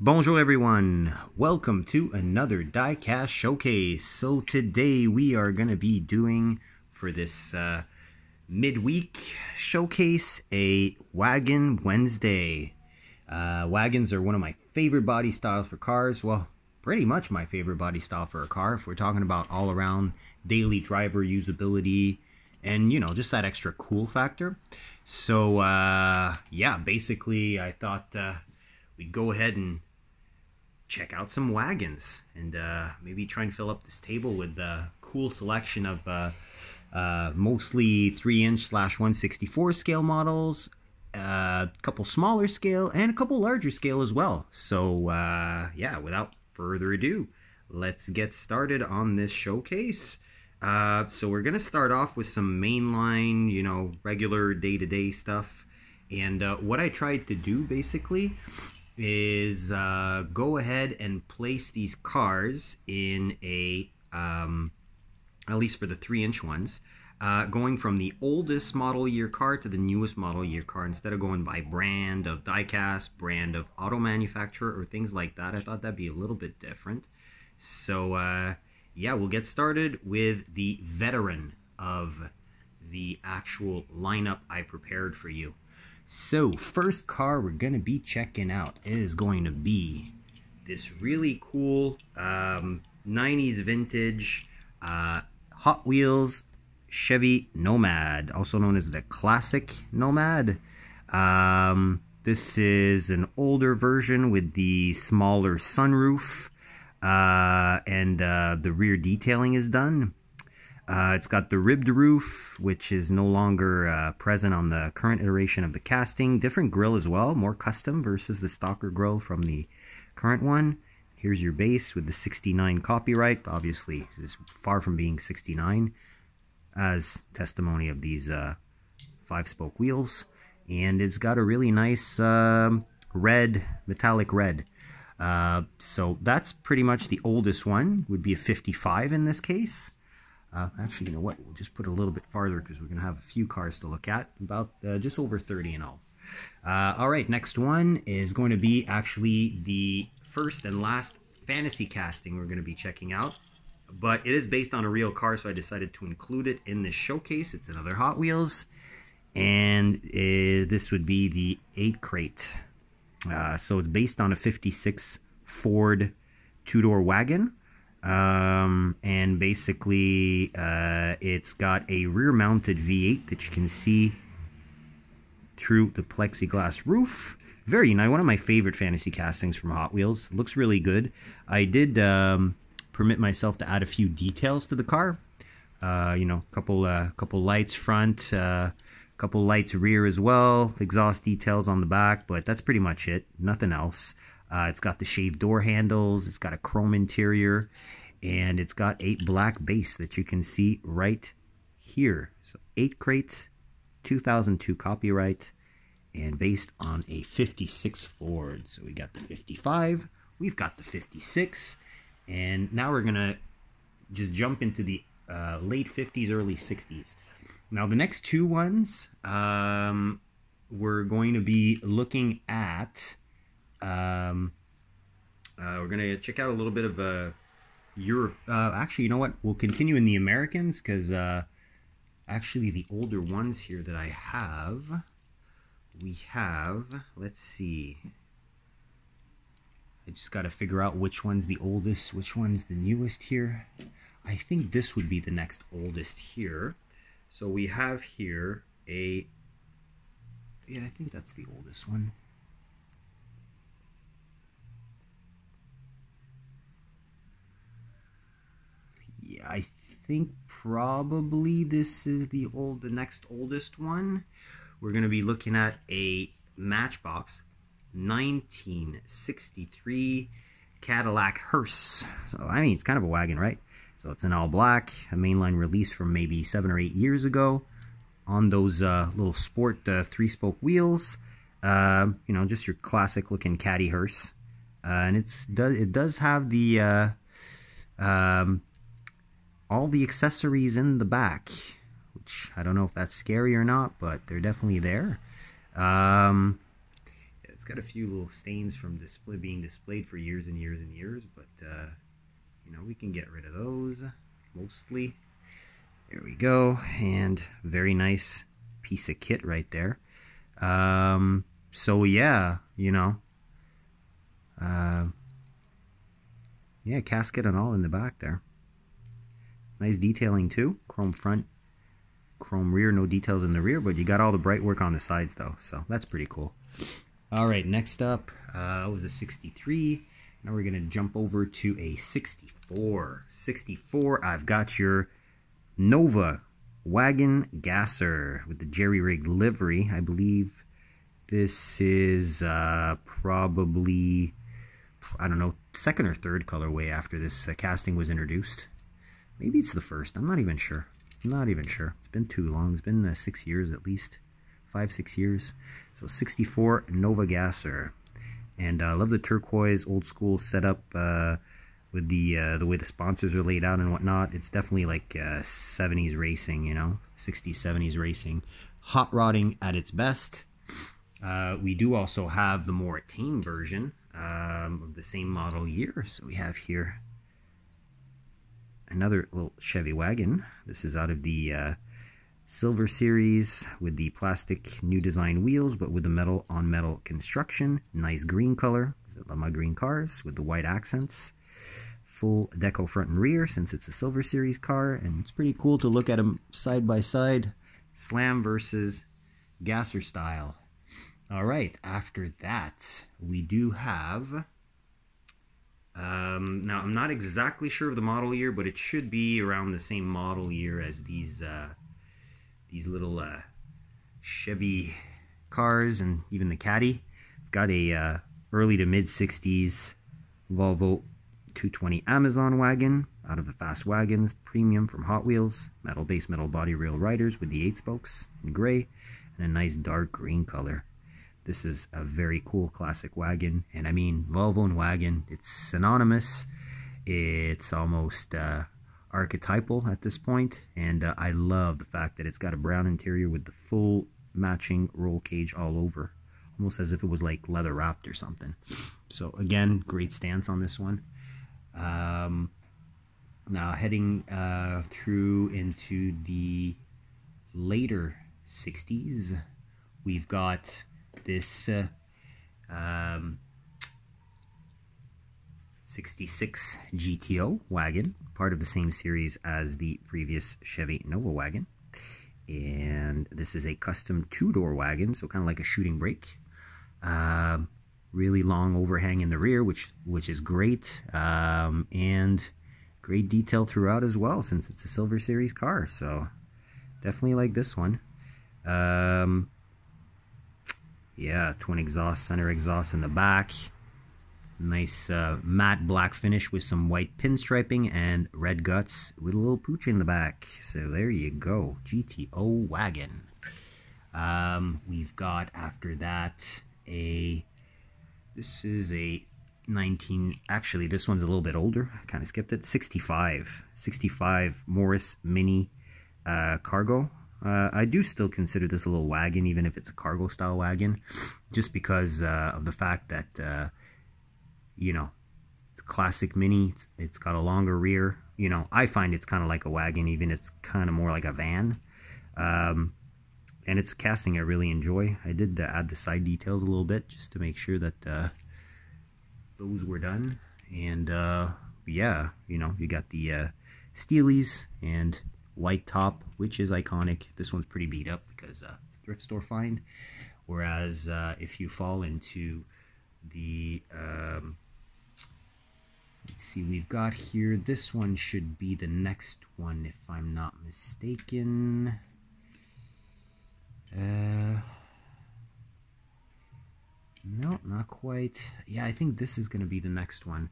Bonjour everyone, welcome to another diecast showcase. So today we are going to be doing for this midweek showcase a Wagon Wednesday. Wagons are one of my favorite body styles for cars. Well, pretty much my favorite body style for a car if we're talking about all around daily driver usability and just that extra cool factor. So yeah, basically I thought we'd go ahead and check out some wagons and maybe try and fill up this table with a cool selection of mostly 3" /164 scale models, a couple smaller scale and a couple larger scale as well. So yeah, without further ado, let's get started on this showcase. So we're gonna start off with some mainline, regular day-to-day stuff. And what I tried to do basically is go ahead and place these cars in a, at least for the 3" ones, going from the oldest model year car to the newest model year car, instead of going by brand of diecast, brand of auto manufacturer, or things like that. I thought that'd be a little bit different. So yeah, we'll get started with the veteran of the actual lineup I prepared for you. So first car we're going to be checking out is going to be this really cool 90s vintage Hot Wheels Chevy Nomad, also known as the Classic Nomad. This is an older version with the smaller sunroof, and the rear detailing is done. It's got the ribbed roof, which is no longer present on the current iteration of the casting. Different grille as well, more custom versus the stocker grille from the current one. Here's your base with the 69 copyright. Obviously, it's far from being 69, as testimony of these 5-spoke wheels. And it's got a really nice red, metallic red. So that's pretty much the oldest one, would be a 55 in this case. Actually, you know what, we'll just put it a little bit farther because we're going to have a few cars to look at, about just over 30 in all. Alright, next one is going to be actually the first and last fantasy casting we're going to be checking out. But it is based on a real car, so I decided to include it in this showcase. It's another Hot Wheels, and this would be the 8 crate. So it's based on a 56 Ford two-door wagon. And basically it's got a rear-mounted V8 that you can see through the plexiglass roof. Very nice. One of my favorite fantasy castings from Hot Wheels. Looks really good. I did permit myself to add a few details to the car. Couple lights front, couple lights rear as well, exhaust details on the back, but that's pretty much it. Nothing else. It's got the shaved door handles, it's got a chrome interior, and it's got a black base that you can see right here. So 8 crate, 2002 copyright, and based on a 56 Ford. So we got the 55, we've got the 56, and now we're gonna just jump into the late 50s, early 60s. Now the next two ones, we're going to be looking at, we're going to check out a little bit of Europe. Actually, you know what? We'll continue in the Americans, because actually the older ones here that I have, we have, let's see. I just got to figure out which one's the oldest, which one's the newest here. I think this would be the next oldest here. So we have here a, yeah, I think that's the oldest one. Yeah, I think probably this is the next oldest one. We're going to be looking at a Matchbox 1963 Cadillac hearse. So I mean, it's kind of a wagon, right? So it's in all black, a mainline release from maybe 7 or 8 years ago on those little sport 3-spoke wheels. Just your classic looking caddy hearse. And it does have the all the accessories in the back, which I don't know if that's scary or not, but they're definitely there. got a few little stains from being displayed for years and years and years, but you know, we can get rid of those mostly. There we go, and very nice piece of kit right there. So yeah, you know, yeah, casket and all in the back there. Nice detailing too. Chrome front, chrome rear, no details in the rear, but you got all the bright work on the sides though, so that's pretty cool. Alright, next up was a 63. Now we're gonna jump over to a 64. 64, I've got your Nova Wagon Gasser with the jerry-rigged livery. I believe this is probably, I don't know, second or third colorway after this casting was introduced. Maybe it's the first. I'm not even sure. I'm not even sure. It's been too long. It's been 6 years at least. 5-6 years. So 64 Nova Gasser. And I love the turquoise old school setup with the way the sponsors are laid out and whatnot. It's definitely like 70s racing, you know, 60s, 70s racing. Hot rodding at its best. We do also have the more tame version of the same model year. So we have here another little Chevy wagon. This is out of the Silver Series with the plastic new design wheels, but with the metal on metal construction. Nice green color, because I love my green cars, with the white accents. Full deco front and rear, since it's a Silver Series car, and it's pretty cool to look at them side by side. Slam versus Gasser style. Alright, after that, we do have... now, I'm not exactly sure of the model year, but it should be around the same model year as these little Chevy cars and even the Caddy. I've got a early to mid 60s Volvo 220 Amazon wagon out of the Fast Wagons premium from Hot Wheels. Metal base, metal body rail riders with the 8 spokes in gray and a nice dark green color. This is a very cool classic wagon, and I mean, Volvo and wagon, it's synonymous. It's almost archetypal at this point, and I love the fact that it's got a brown interior with the full matching roll cage all over, almost as if it was like leather wrapped or something. So again, great stance on this one. Now heading through into the later 60s, we've got this 66 GTO wagon, part of the same series as the previous Chevy Nova wagon. And this is a custom 2-door wagon, so kind of like a shooting brake. Really long overhang in the rear, which is great. And great detail throughout as well, since it's a Silver Series car. So definitely like this one. Yeah, twin exhaust, center exhaust in the back. Nice matte black finish with some white pinstriping and red guts with a little pooch in the back. So there you go, GTO wagon. We've got after that this is a 19, actually this one's a little bit older, I kind of skipped it, 65 Morris Mini Cargo. I do still consider this a little wagon, even if it's a cargo style wagon, just because of the fact that you know, it's a classic Mini. It's got a longer rear. You know, I find it's kind of like a wagon, even it's kind of more like a van. And it's a casting I really enjoy. I did add the side details a little bit just to make sure that those were done. And yeah, you know, you got the steelies and white top, which is iconic. This one's pretty beat up because thrift store find. Whereas if you fall into the let's see, we've got here, this one should be the next one if I'm not mistaken. No, not quite. Yeah, I think this is going to be the next one.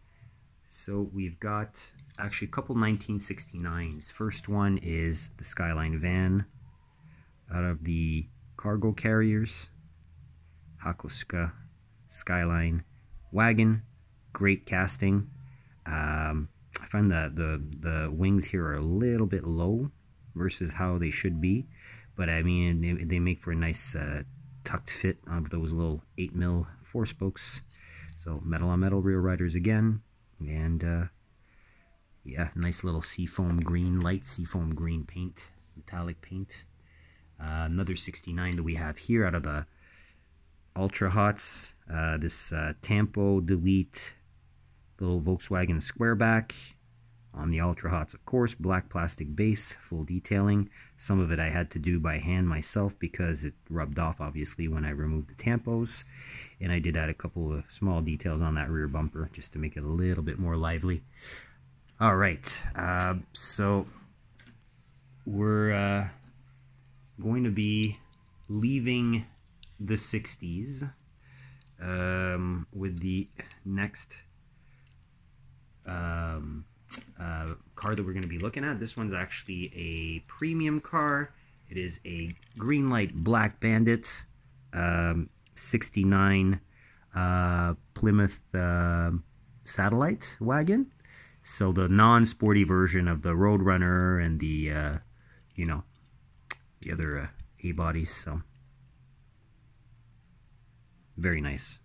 So we've got actually a couple 1969s. First one is the Skyline van out of the cargo carriers. Hakosuka Skyline wagon, great casting. I find that the wings here are a little bit low versus how they should be, but I mean they make for a nice tucked fit of those little 8mm 4-spokes. So metal on metal rear riders again. And yeah, nice little seafoam green, light seafoam green paint, metallic paint. Another 69 that we have here out of the Ultra Hots. This Tampo Delete little Volkswagen Squareback on the Ultra Hots, of course. Black plastic base, full detailing. Some of it I had to do by hand myself because it rubbed off, obviously, when I removed the tampos. And I did add a couple of small details on that rear bumper just to make it a little bit more lively. All right, so we're going to be leaving the 60s with the next car that we're going to be looking at. This one's actually a premium car. It is a green light black Bandit 69 Plymouth Satellite wagon. So the non-sporty version of the Roadrunner and the you know, the other A-bodies. So very nice.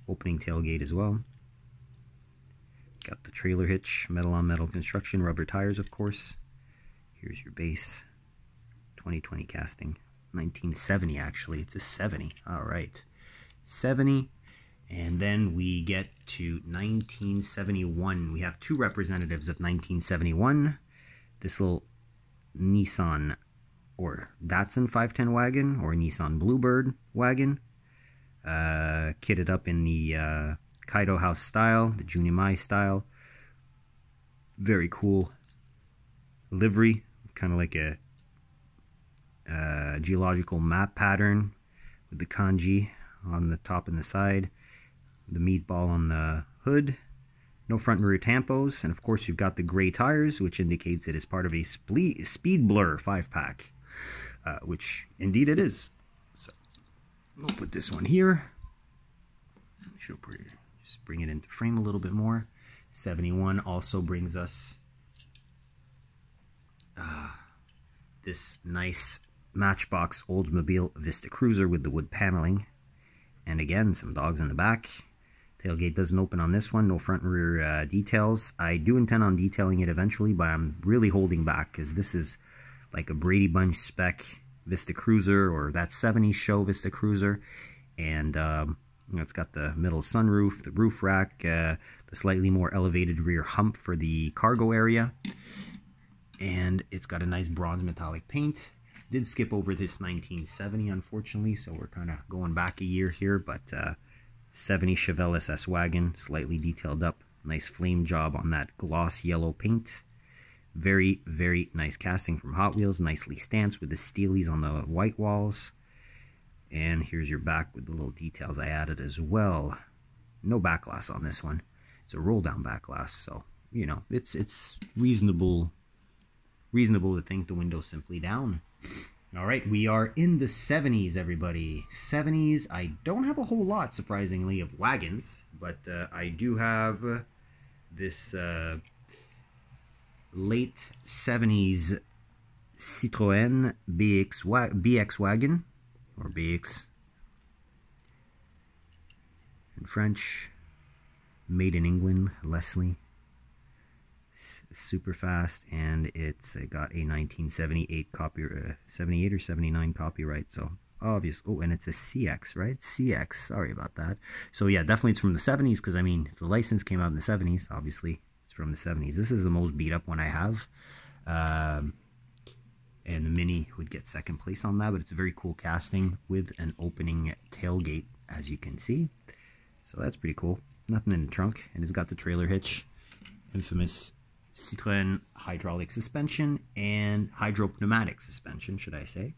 Opening tailgate as well. Got the trailer hitch, metal on metal construction, rubber tires, of course. Here's your base. 2020 casting. 1970, actually. It's a 70. All right. 70. And then we get to 1971. We have two representatives of 1971. This little Nissan or Datsun 510 wagon or Nissan Bluebird wagon. Kitted up in the Kaido House style, the Junimai style. Very cool livery, kind of like a geological map pattern with the kanji on the top and the side, the meatball on the hood, no front and rear tampos, and of course you've got the gray tires, which indicates it is part of a Speed Blur 5-pack, which indeed it is. So we'll put this one here. Just bring it into frame a little bit more. 71 also brings us this nice Matchbox Oldsmobile Vista Cruiser with the wood paneling. And again, some dogs in the back. Tailgate doesn't open on this one. No front and rear details. I do intend on detailing it eventually, but I'm really holding back because this is like a Brady Bunch spec Vista Cruiser, or that 70s show Vista Cruiser. And you know, it's got the middle sunroof, the roof rack, the slightly more elevated rear hump for the cargo area. And it's got a nice bronze metallic paint. Did skip over this 1970, unfortunately, so we're kind of going back a year here. But 70 Chevelle SS wagon, slightly detailed up. Nice flame job on that gloss yellow paint. Very, very nice casting from Hot Wheels. Nicely stanced with the steelies on the white walls. And here's your back with the little details I added as well. No back glass on this one. It's a roll down back glass, so you know it's reasonable to think the window's simply down. All right, we are in the 70s, everybody. 70s. I don't have a whole lot, surprisingly, of wagons, but I do have this late 70s Citroen BX wagon. Or BX in French, made in England, Leslie. Super fast, and it's got a 1978 copy, 78 or 79 copyright. So obvious. Oh, and it's a CX, right? CX. Sorry about that. So yeah, definitely it's from the 70s, because I mean, if the license came out in the 70s, obviously it's from the 70s. This is the most beat up one I have. And the Mini would get second place on that, but it's a very cool casting with an opening tailgate, as you can see. So that's pretty cool. Nothing in the trunk, and it's got the trailer hitch, infamous Citroen hydraulic suspension and hydropneumatic suspension, should I say.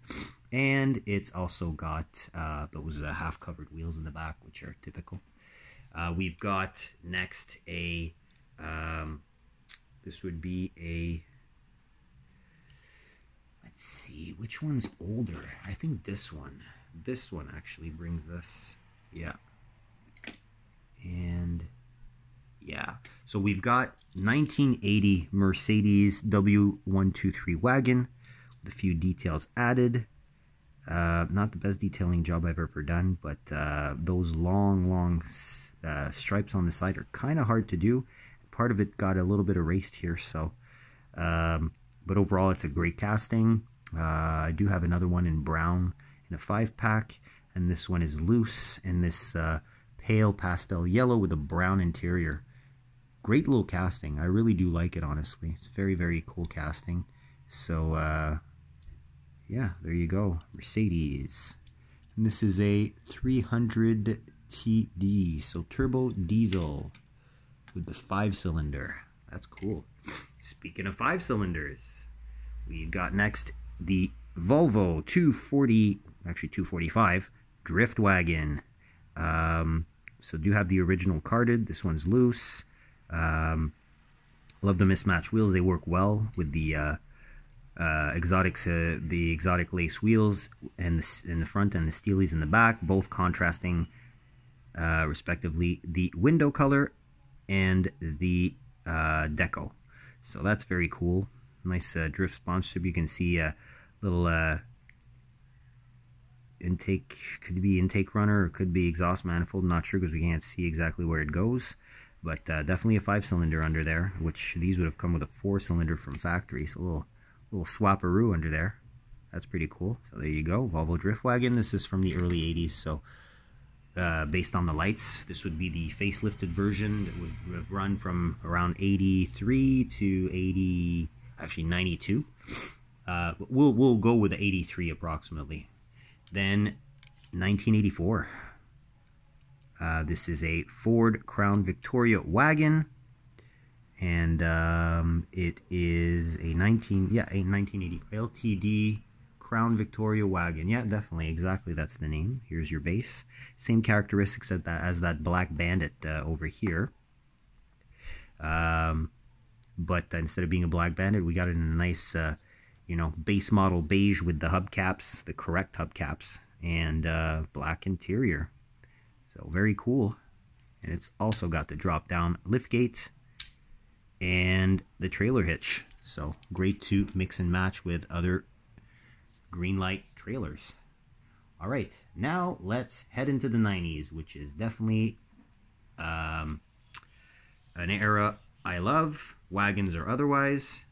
And it's also got those half-covered wheels in the back, which are typical. We've got next a, this would be a, let's see, which one's older? I think this one. This one actually brings us, yeah. And yeah, so we've got 1980 Mercedes W123 wagon with a few details added. Not the best detailing job I've ever done, but those long stripes on the side are kind of hard to do. Part of it got a little bit erased here, so but overall it's a great casting. I do have another one in brown in a 5-pack, and this one is loose in this pale pastel yellow with a brown interior. Great little casting. I really do like it, honestly. It's very cool casting. So yeah, there you go, Mercedes. And this is a 300 TD, so turbo diesel with the 5-cylinder. That's cool. Speaking of 5-cylinders, we've got next the Volvo 245 Drift Wagon. So do have the original carded. This one's loose. Love the mismatched wheels. They work well with the exotic lace wheels in the front and the steelies in the back, both contrasting respectively the window color and the deco. So that's very cool. Nice drift sponsorship. You can see a little intake, could be intake runner or could be exhaust manifold. Not sure because we can't see exactly where it goes, but definitely a 5-cylinder under there, which these would have come with a 4-cylinder from factory. So a little swapperoo under there. That's pretty cool. So there you go, Volvo Drift Wagon. This is from the early 80s, so based on the lights, this would be the facelifted version that would have run from around 83 to 80, actually 92. But we'll go with the 83 approximately. Then 1984. This is a Ford Crown Victoria wagon, and it is a 1980 LTD Crown Victoria wagon. Yeah, definitely, exactly, that's the name. Here's your base. Same characteristics as that black Bandit over here. But instead of being a black Bandit, we got it in a nice, base model beige with the hubcaps, the correct hubcaps, and black interior. So very cool. And it's also got the drop down liftgate and the trailer hitch. So great to mix and match with other green light trailers. All right, now let's head into the 90s, which is definitely an era I love, wagons or otherwise.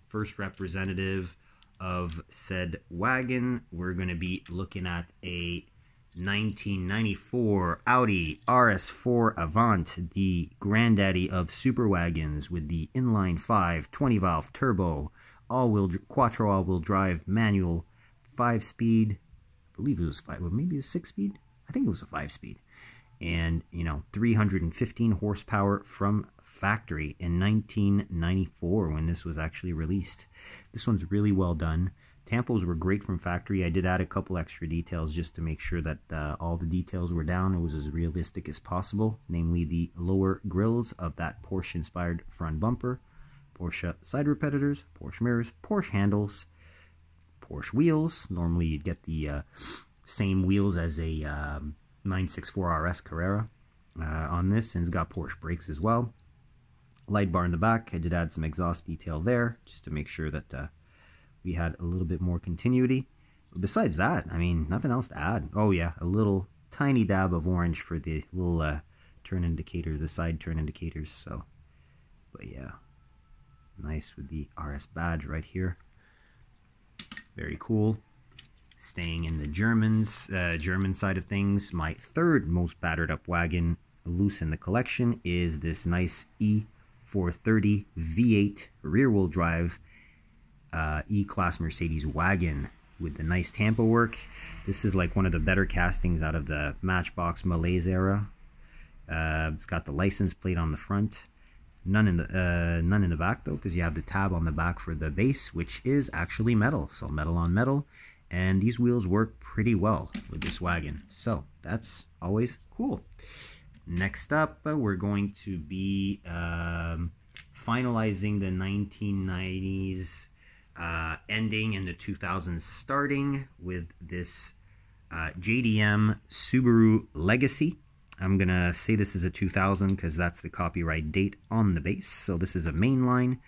First representative of said wagon, we're going to be looking at a 1994 Audi RS4 Avant, the granddaddy of super wagons, with the inline 5 20-valve turbo, quattro all-wheel drive manual, 5-speed. I believe it was 5, or maybe a 6-speed. I think it was a 5-speed, and 315 horsepower from factory in 1994 when this was actually released. This one's really well done. Tampos were great from factory. I did add a couple extra details just to make sure that all the details were down. It was as realistic as possible, namely the lower grills of that Porsche-inspired front bumper, Porsche side repetitors, Porsche mirrors, Porsche handles, Porsche wheels. Normally you'd get the same wheels as a 964 RS Carrera on this, and it's got Porsche brakes as well. Light bar in the back. I did add some exhaust detail there just to make sure that we had a little bit more continuity. But besides that, I mean, nothing else to add. Oh yeah, a little tiny dab of orange for the little turn indicators, the side turn indicators. So, but yeah, nice with the RS badge right here. Very cool. Staying in the German side of things, my third most battered up wagon loose in the collection is this nice E430 V8 rear wheel drive E-Class Mercedes wagon with the nice tampo work. This is like one of the better castings out of the Matchbox Malaise era. It's got the license plate on the front, none in the back though, because you have the tab on the back for the base, which is actually metal, so metal on metal, and these wheels work pretty well with this wagon, so that's always cool. Next up, we're going to be finalizing the 1990s ending and the 2000s starting with this JDM Subaru Legacy. I'm gonna say this is a 2000 because that's the copyright date on the base. So this is a mainline,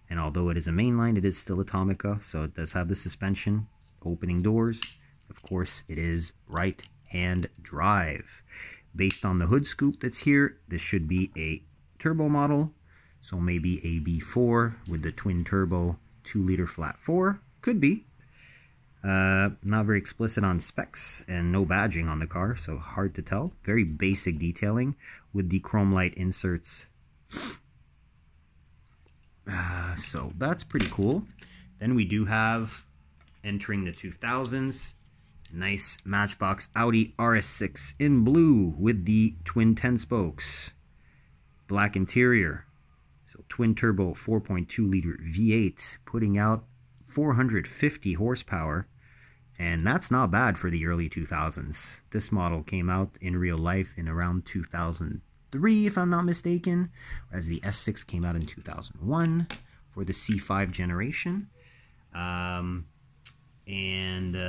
and although it is a mainline, it is still Atomica, so it does have the suspension, opening doors, Of course, it is right-hand drive. Based on the hood scoop that's here, this should be a turbo model. So maybe a B4 with the twin turbo 2-liter flat 4. Could be. Not very explicit on specs and no badging on the car, so hard to tell. Very basic detailing with the chrome light inserts. So that's pretty cool. Then we do have, entering the 2000s, nice Matchbox Audi RS6 in blue with the twin 10 spokes. Black interior. So twin turbo 4.2-liter V8 putting out 450 horsepower. And that's not bad for the early 2000s. This model came out in real life in around 2003, if I'm not mistaken, whereas the S6 came out in 2001 for the C5 generation.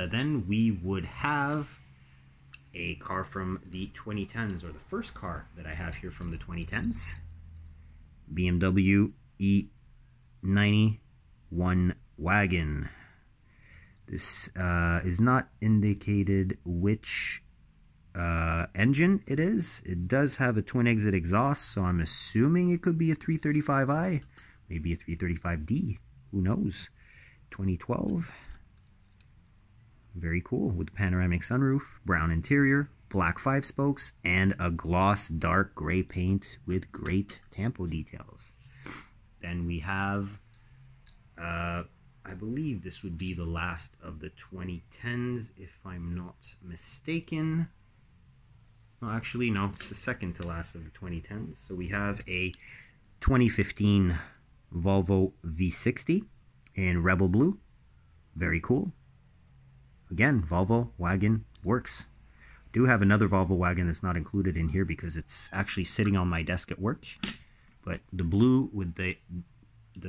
Then we would have a car from the 2010s, or the first car that I have here from the 2010s. BMW E91 Wagon. This is not indicated which engine it is. It does have a twin exit exhaust, so I'm assuming it could be a 335i, maybe a 335d, who knows. 2012. Very cool, with panoramic sunroof, brown interior, black 5 spokes, and a gloss dark gray paint with great tampo details. Then we have, I believe this would be the last of the 2010s, if I'm not mistaken. No, actually, no, it's the second to last of the 2010s. So we have a 2015 Volvo V60 in Rebel Blue. Very cool. Again, Volvo wagon works. I do have another Volvo wagon that's not included in here because it's actually sitting on my desk at work. But the blue with the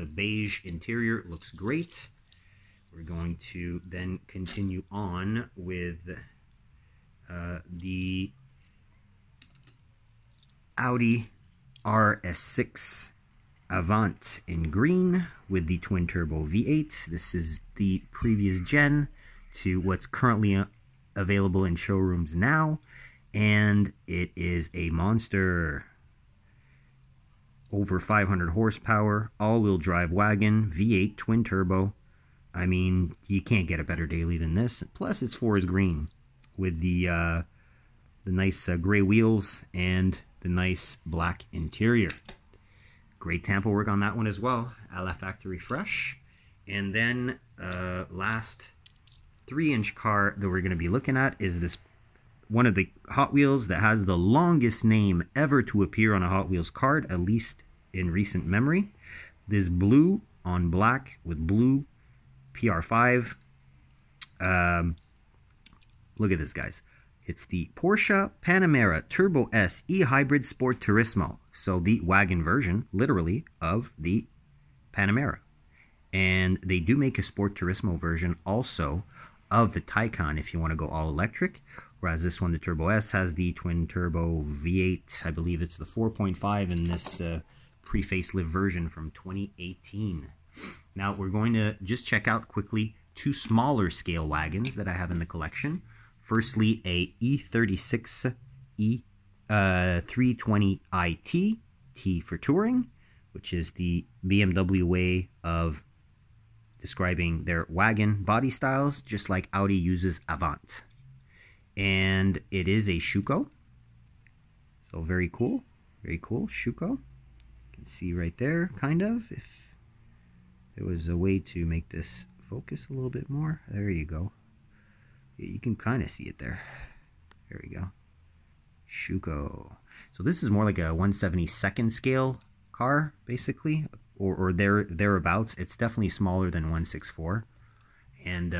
beige interior looks great. We're going to then continue on with the Audi RS6 Avant in green with the twin turbo V8. This is the previous gen to what's currently available in showrooms now, and it is a monster. Over 500 horsepower, all-wheel drive wagon, V8 twin turbo. I mean, you can't get a better daily than this. Plus, it's forest green with the nice gray wheels and the nice black interior. Great tampo work on that one as well, a la factory fresh. And then last 3-inch car that we're going to be looking at is this one of the Hot Wheels that has the longest name ever to appear on a Hot Wheels card, at least in recent memory. This blue on black with blue PR5. Look at this, guys. It's the Porsche Panamera Turbo S E-Hybrid Sport Turismo. So the wagon version, literally, of the Panamera. And they do make a Sport Turismo version also of the Taycan if you want to go all electric. Whereas this one, the Turbo S, has the twin turbo V8. I believe it's the 4.5 in this pre-facelift version from 2018. Now we're going to just check out quickly 2 smaller scale wagons that I have in the collection. Firstly, a E36 320iT, T for touring, which is the BMW way of describing their wagon body styles, just like Audi uses Avant. And it is a Schuko. So very cool. Very cool. Schuko. You can see right there, kind of. If there was a way to make this focus a little bit more. There you go. You can kind of see it there. There we go. Schuko. So this is more like a 1/72nd scale car, basically. Or thereabouts. It's definitely smaller than 1/64. And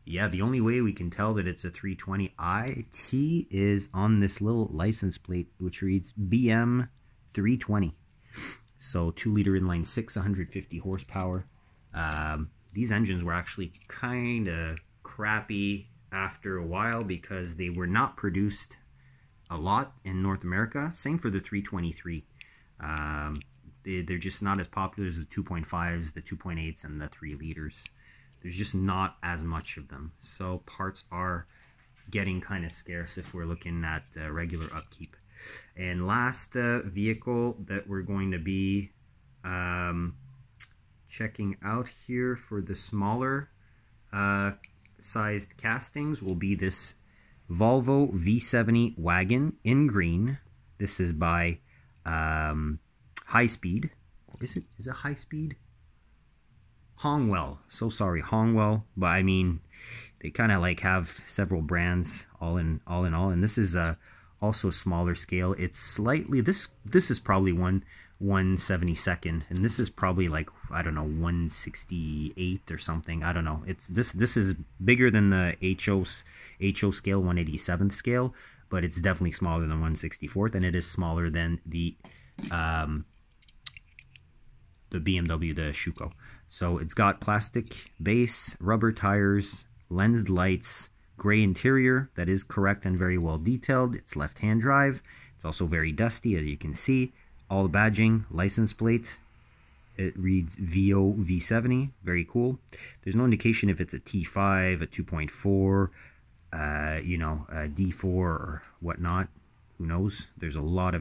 yeah, the only way we can tell that it's a 320iT is on this little license plate, which reads BM 320. So 2-liter inline 6, 150 horsepower. These engines were actually kind of crappy after a while because they were not produced a lot in North America. Same for the 323. They're just not as popular as the 2.5s, the 2.8s, and the 3 liters. there's just not as much of them. So parts are getting kind of scarce if we're looking at regular upkeep. And last vehicle that we're going to be checking out here for the smaller sized castings will be this Volvo V70 wagon in green. This is by High Speed. Or is it High Speed? Hongwell. So sorry, Hongwell. But I mean, they kind of like have several brands all in all. And this is also smaller scale. It's slightly, this is probably 1/72nd, and this is probably like, I don't know, 1/68 or something. I don't know. It's this is bigger than the HO scale, 1/87th scale, but it's definitely smaller than 1/64th, and it is smaller than the BMW, the Schuko. So it's got plastic base, rubber tires, lensed lights, gray interior. That is correct and very well detailed. It's left-hand drive. It's also very dusty, as you can see. All badging, license plate. It reads VO V70. Very cool. There's no indication if it's a T5, a 2.4, you know, a D4 or whatnot. Who knows? There's a lot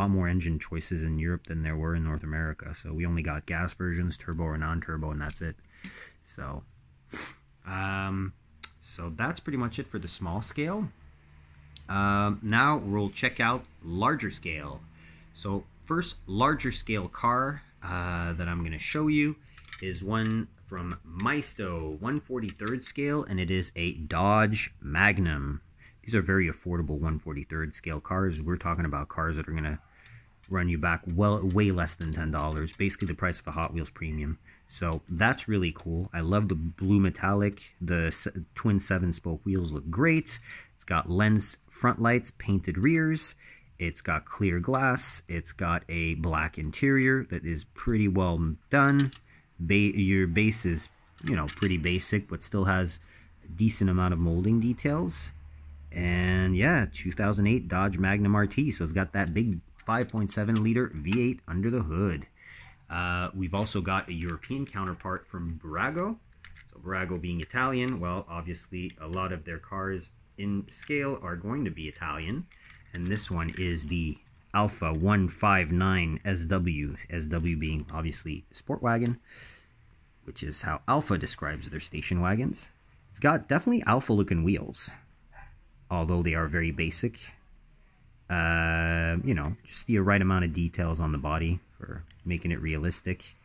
more engine choices in Europe than there were in North America. So we only got gas versions, turbo or non-turbo, and that's it. So, so that's pretty much it for the small scale. Now we'll check out larger scale. So first larger scale car that I'm going to show you is one from Maisto, 1/43rd scale, and it is a Dodge Magnum. These are very affordable 1/43rd scale cars. We're talking about cars that are going to run you back way less than $10, basically the price of a Hot Wheels Premium. So that's really cool. I love the blue metallic. The twin 7-spoke wheels look great. It's got lens front lights, painted rears. It's got clear glass. It's got a black interior that is pretty well done. Your base is, you know, pretty basic, but still has a decent amount of molding details. And yeah, 2008 Dodge Magnum RT. So it's got that big 5.7 liter V8 under the hood. We've also got a European counterpart from Burago. So Burago being Italian, well, obviously a lot of their cars in scale are going to be Italian. And this one is the Alpha 159 SW. SW being obviously Sport Wagon, which is how Alpha describes their station wagons. It's got definitely Alpha looking wheels, although they are very basic. You know, just the right amount of details on the body for making it realistic.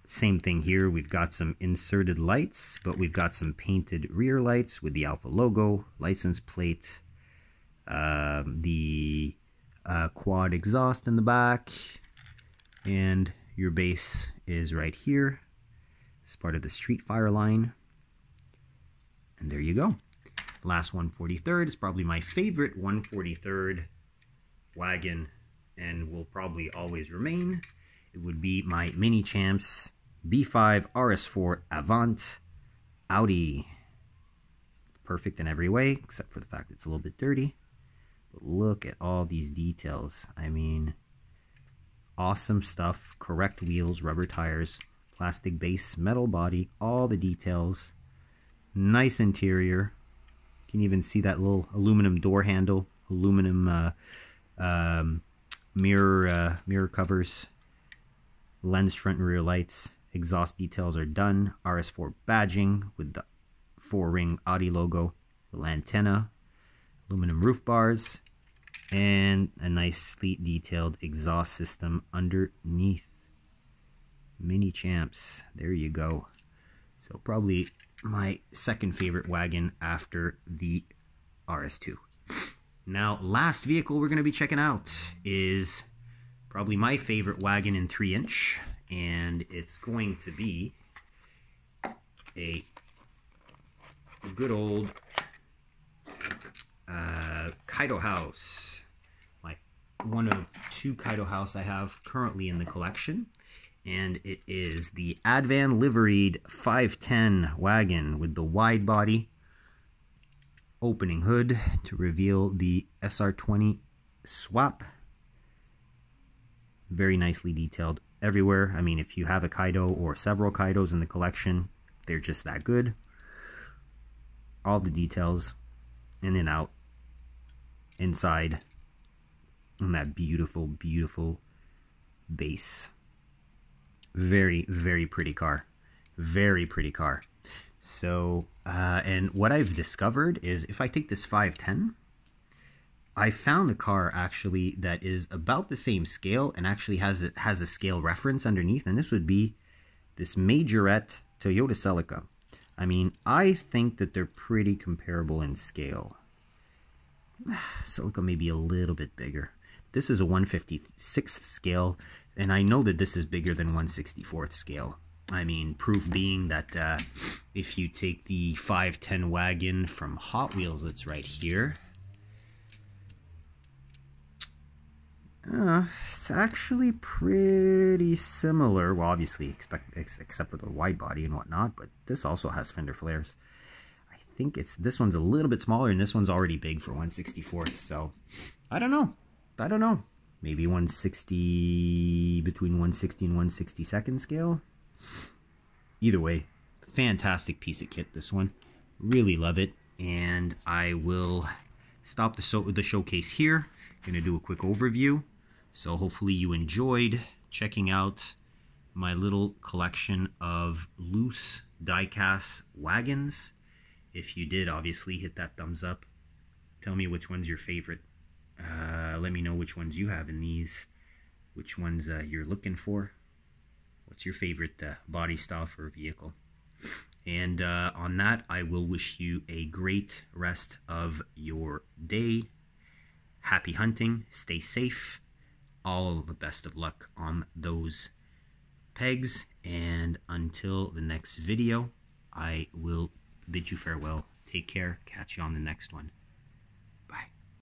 Same thing here. We've got some inserted lights, but we've got some painted rear lights with the Alpha logo, license plate, the quad exhaust in the back, and your base is right here. It's part of the Street Fire line. And there you go. Last 1/43rd is probably my favorite 1/43rd wagon and will probably always remain. It would be my Mini Champs B5 RS4 Avant Audi. Perfect in every way, except for the fact it's a little bit dirty. But look at all these details. I mean, awesome stuff. Correct wheels, rubber tires, plastic base, metal body, all the details. Nice interior. You can even see that little aluminum door handle, aluminum mirror covers, lens front and rear lights, exhaust details are done, RS4 badging with the 4-ring Audi logo, little antenna, aluminum roof bars, and a nicely detailed exhaust system underneath. Mini Champs, there you go. So probably my second favorite wagon after the RS2. Now, last vehicle we're going to be checking out is probably my favorite wagon in 3-inch, and it's going to be a good old Kaido House. One of 2 Kaido House I have currently in the collection, and it is the Advan Livered 510 wagon with the wide body, opening hood to reveal the SR20 swap. Very nicely detailed everywhere. I mean, if you have a Kaido or several Kaidos in the collection, they're just that good. All the details, in and out, inside, and that beautiful, beautiful base. Very, very pretty car. Very pretty car. So, and what I've discovered is if I take this 510, I found a car actually that is about the same scale and actually has a scale reference underneath, and this would be this Majorette Toyota Celica. I mean, I think that they're pretty comparable in scale. Celica may be a little bit bigger. This is a 156th scale, and I know that this is bigger than 164th scale. I mean, proof being that if you take the 510 wagon from Hot Wheels that's right here, it's actually pretty similar. Well, obviously, except for the wide body and whatnot, but this also has fender flares. I think this one's a little bit smaller, and this one's already big for 164th. So, I don't know. Maybe 160, between 160 and 162nd scale. Either way, fantastic piece of kit, this one. Really love it. And I will stop the showcase here. Gonna do a quick overview. So hopefully you enjoyed checking out my little collection of loose die-cast wagons. If you did, obviously hit that thumbs up. Tell me which one's your favorite. Let me know which ones you have in these, which ones you're looking for. What's your favorite body style for a vehicle? And on that, I will wish you a great rest of your day. Happy hunting, stay safe, all the best of luck on those pegs, and until the next video, I will bid you farewell. Take care, catch you on the next one.